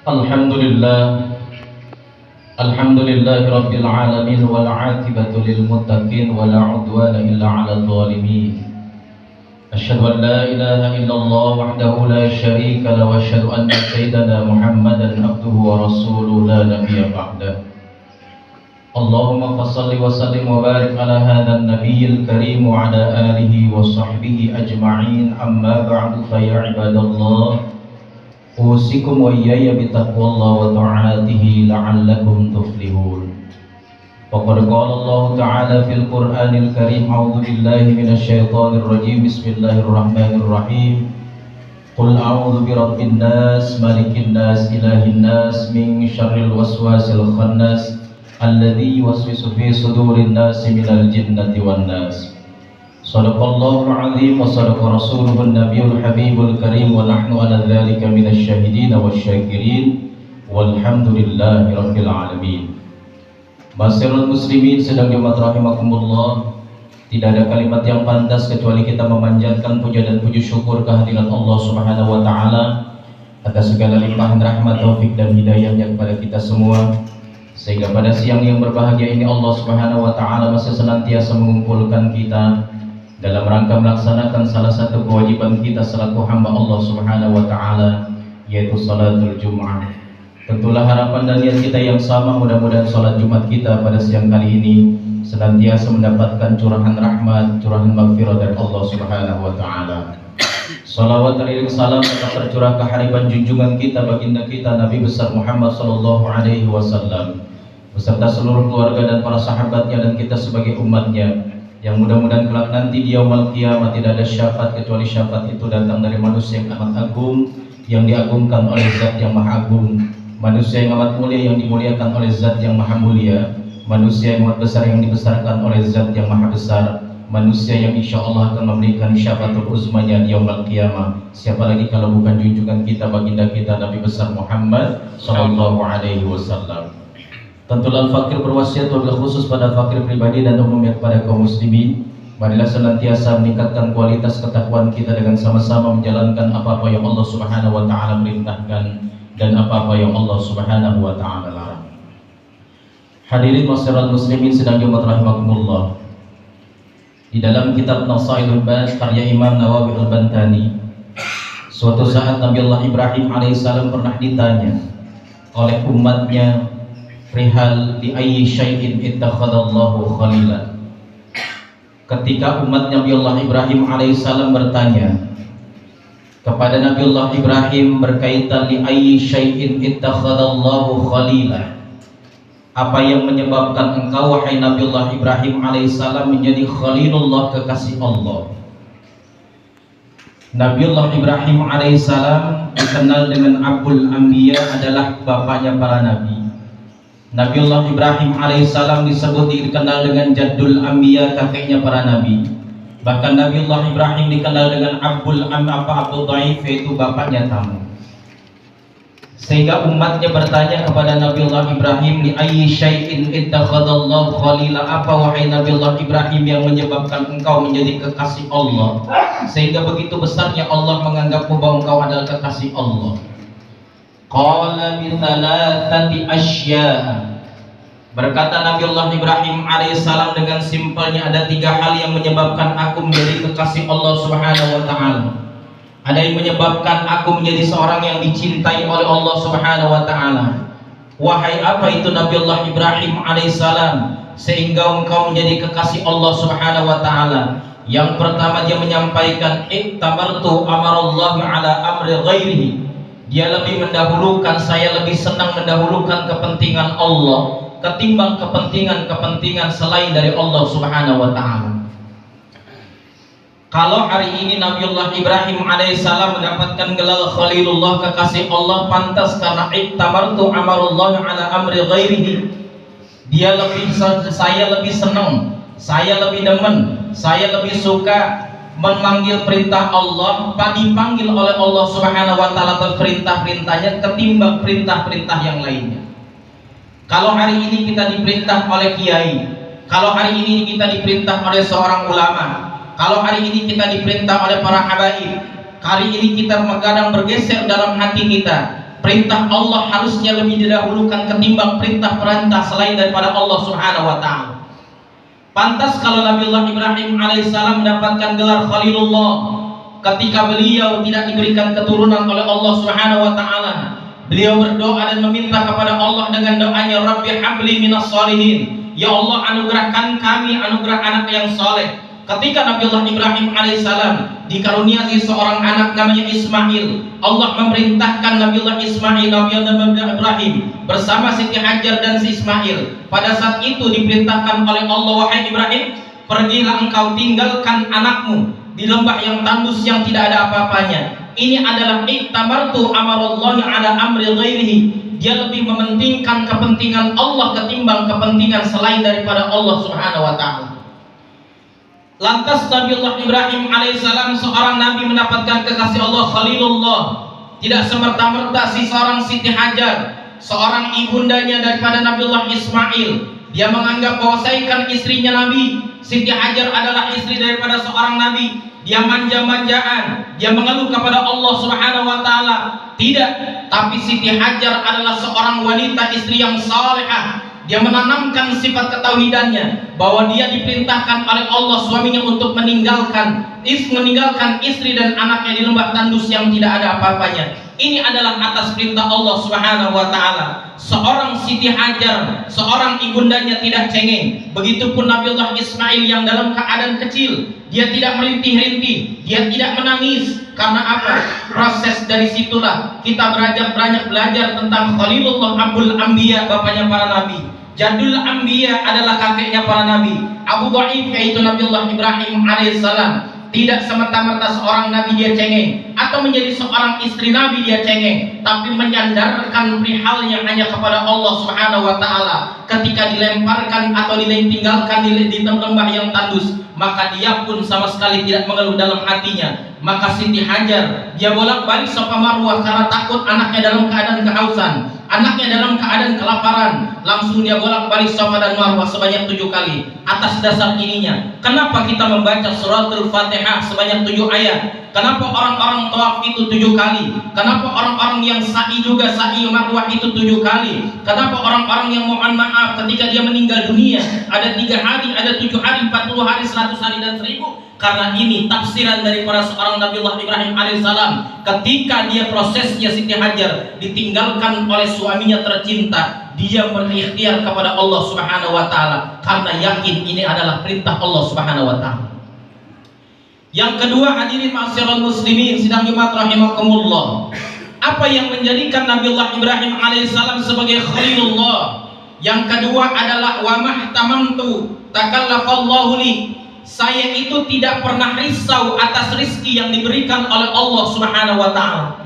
Alhamdulillah, Alhamdulillahi Rabbil Alamin, wal aqibatu lil muttaqin, wa la udwana illa 'alal zalimin. Asyhadu an la ilaha illallah wahdahu la syarika lahu wa asyhadu anna sayyidana Muhammadan abduhu wa rasuluhu la nabiyya ba'dah. Allahumma fassalli wa sallim wa barik ala hadzal nabiyil karim wa ala alihi wa sahbihi ajma'in. Amma ba'du, fa ya ibadallah, usikum wa iyaya bitaqwallahi wa ta'atihi la'allakum tuflihun. Faqad qala Allah ta'ala fil Qur'anil Karim, a'udzu billahi minasy syaithanir rajim. Bismillahirrahmanirrahim. Qul a'udzu birabbin nas, malikin nas, ilahin nas, min syarril waswasil khannas, alladzi yuwaswisu fi sudurin nas minal jinnati wan nas. Sadaqallahul azim wa sadaqa rasuluhun nabiyul habibul karim, wa nahnu ala dzalika minasy syahidin wasyakirin walhamdulillahi rabbil alamin. Masyarul muslimin sedang jemaat rahimakumullah, tidak ada kalimat yang pantas kecuali kita memanjatkan puja dan puji syukur kehadirat Allah Subhanahu wa taala atas segala limpahan rahmat, taufik dan hidayahnya kepada kita semua, sehingga pada siang yang berbahagia ini Allah Subhanahu wa taala masih senantiasa mengumpulkan kita dalam rangka melaksanakan salah satu kewajiban kita selaku hamba Allah Subhanahu wa taala, yaitu salatul Jumat. Tentulah harapan dan niat kita yang sama, mudah-mudahan salat Jumat kita pada siang kali ini senantiasa mendapatkan curahan rahmat, curahan maghfirah dari Allah Subhanahu wa taala. Salawat dan salam tetap tercurah ke hariban junjungan kita, baginda kita Nabi besar Muhammad sallallahu alaihi wasallam, beserta seluruh keluarga dan para sahabatnya, dan kita sebagai umatnya, yang mudah-mudahan kelak nanti di yaumul qiyamah tidak ada syafaat kecuali syafaat itu datang dari manusia yang amat agung, yang diagungkan oleh zat yang maha agung, manusia yang amat mulia yang dimuliakan oleh zat yang maha mulia, manusia yang amat besar yang dibesarkan oleh zat yang maha besar, manusia yang insya Allah akan memberikan syafaatul uzmanya di yaumul qiyamah. Siapa lagi kalau bukan junjungan kita, baginda kita Nabi besar Muhammad sallallahu alaihi wasallam. Tentulah fakir berwasiat wabil khusus pada fakir pribadi dan umumnya kepada kaum muslimin. Marilah senantiasa meningkatkan kualitas ketakwaan kita dengan sama-sama menjalankan apa-apa yang Allah Subhanahu wa taala perintahkan dan apa-apa yang Allah Subhanahu wa taala larang. Hadirin masyarakat muslimin sedang jemaat rahimakumullah, di dalam kitab Nasailul Bas karya Imam Nawawi Al-Bantani, suatu saat Nabi Allah Ibrahim alaihissalam pernah ditanya oleh umatnya perihal di ayyi syai'in ittakhadallahu khalilan. Ketika umat Nabi Allah Ibrahim alaihissalam bertanya kepada Nabi Allah Ibrahim berkaitan di ayyi syai'in ittakhadallahu khalilan, apa yang menyebabkan engkau wahai Nabi Allah Ibrahim alaihissalam menjadi khalilullah, kekasih Allah? Nabi Allah Ibrahim alaihissalam dikenal dengan Abul Anbiya, adalah bapaknya para nabi. Nabi Allah Ibrahim alaihissalam disebut dikenal dengan Jaddul Anbiya, kakeknya para nabi. Bahkan Nabi Allah Ibrahim dikenal dengan Abdul Dhaif, yaitu bapaknya tamu. Sehingga umatnya bertanya kepada Nabi Allah Ibrahim, li ayyi syai'in ittakhadallahu khalila, apa wahai Nabi Allah Ibrahim yang menyebabkan engkau menjadi kekasih Allah, sehingga begitu besarnya Allah menganggapmu bahwa engkau adalah kekasih Allah? Qala bi thalathati asya'. Berkata Nabi Allah Ibrahim alaihissalam dengan simpelnya, ada tiga hal yang menyebabkan aku menjadi kekasih Allah Subhanahu wa taala. Ada yang menyebabkan aku menjadi seorang yang dicintai oleh Allah Subhanahu wa taala. Wahai apa itu Nabi Allah Ibrahim alaihissalam sehingga engkau menjadi kekasih Allah Subhanahu wa taala? Yang pertama, dia menyampaikan ittamartu amarallahu ala amri ghairihi. Dia lebih mendahulukan, saya lebih senang mendahulukan kepentingan Allah ketimbang kepentingan selain dari Allah Subhanahu wa taala. Kalau hari ini Nabiullah Ibrahim alaihissalam mendapatkan gelar Khalilullah, kekasih Allah, pantas karena ittamartu amarullah ala amri ghairihi. Dia lebih, saya lebih senang, saya lebih demen, saya lebih suka memanggil perintah Allah, dipanggil oleh Allah Subhanahu wa taala perintah-perintahnya ketimbang perintah-perintah yang lainnya. Kalau hari ini kita diperintah oleh kiai, kalau hari ini kita diperintah oleh seorang ulama, kalau hari ini kita diperintah oleh para habaib, hari ini kita kadang bergeser dalam hati kita, perintah Allah harusnya lebih didahulukan ketimbang perintah-perintah selain daripada Allah Subhanahu wa taala. Pantas kalau Nabiullah Ibrahim alaihissalam mendapatkan gelar Khalilullah ketika beliau tidak diberikan keturunan oleh Allah Subhanahu wa taala. Beliau berdoa dan meminta kepada Allah dengan doanya, Rabbi habli minas sholihin, ya Allah anugerahkan kami anugerah anak yang soleh. Ketika Nabiullah Ibrahim alaihissalam dikaruniai seorang anak namanya Ismail, Allah memerintahkan Nabiullah Ismail, Nabiullah Ibrahim bersama Siti Hajar dan si Ismail. Pada saat itu diperintahkan oleh Allah, wahai Ibrahim, pergilah engkau tinggalkan anakmu di lembah yang tandus yang tidak ada apa-apanya. Ini adalah iktamartu amarallahi ala amri ghairihi. Dia lebih mementingkan kepentingan Allah ketimbang kepentingan selain daripada Allah Subhanahu wa taala. Lantas Nabiullah Ibrahim alaihissalam seorang nabi mendapatkan kekasih Allah Khalilullah. Tidak semerta-merta seorang Siti Hajar, seorang ibundanya daripada Nabiullah Ismail, dia menganggap bahwasanya istrinya Nabi Siti Hajar adalah istri daripada seorang nabi. Dia manja-manjaan, dia mengeluh kepada Allah Subhanahu wa taala. Tidak, tapi Siti Hajar adalah seorang wanita istri yang salehah. Dia menanamkan sifat ketauhidannya bahwa dia diperintahkan oleh Allah suaminya untuk meninggalkan istri dan anaknya di lembah tandus yang tidak ada apa-apanya. Ini adalah atas perintah Allah Subhanahu wa taala. Seorang Siti Hajar, seorang ibundanya tidak cengeng. Begitupun Nabiullah Ismail yang dalam keadaan kecil, dia tidak merintih-rintih, dia tidak menangis. Karena apa? Proses dari situlah kita banyak belajar tentang Khalilullah Abul Anbiya, bapaknya para nabi. Jadul Anbiya adalah kakeknya para nabi. Abu Dhaif yaitu Nabiullah Ibrahim alaihissalam. Tidak semata-mata seorang nabi dia cengeng atau menjadi seorang istri nabi dia cengeng, tapi menyandarkan perihalnya hanya kepada Allah Subhanahu wa taala. Ketika dilemparkan atau ditinggalkan di lembah yang tandus, maka dia pun sama sekali tidak mengeluh dalam hatinya. Maka Siti Hajar dia bolak-balik Safa Marwah karena takut anaknya dalam keadaan kehausan, anaknya dalam keadaan kelaparan. Langsung dia bolak-balik Safa dan Marwah sebanyak 7 kali. Atas dasar ininya, kenapa kita membaca suratul Fatihah sebanyak 7 ayat? Kenapa orang-orang tawaf itu 7 kali? Kenapa orang-orang yang sa'i juga sa'i Marwah itu 7 kali? Kenapa orang-orang yang mohon maaf ketika dia meninggal dunia ada 3 hari, ada 7 hari, 40 hari, 100 hari dan 1000? Karena ini tafsiran daripada seorang Nabiullah Ibrahim alaihissalam. Ketika dia prosesnya Siti Hajar ditinggalkan oleh suaminya tercinta, dia berikhtiar kepada Allah Subhanahu wa taala karena yakin ini adalah perintah Allah Subhanahu wa taala. Yang kedua, hadirin ma'asyiral muslimin sidang Jumat rahimakumullah, apa yang menjadikan Nabiullah Ibrahim alaihissalam sebagai Khalilullah? Yang kedua adalah wa mahtamamtu takallafallahu li. Saya itu tidak pernah risau atas rizki yang diberikan oleh Allah Subhanahu wa taala.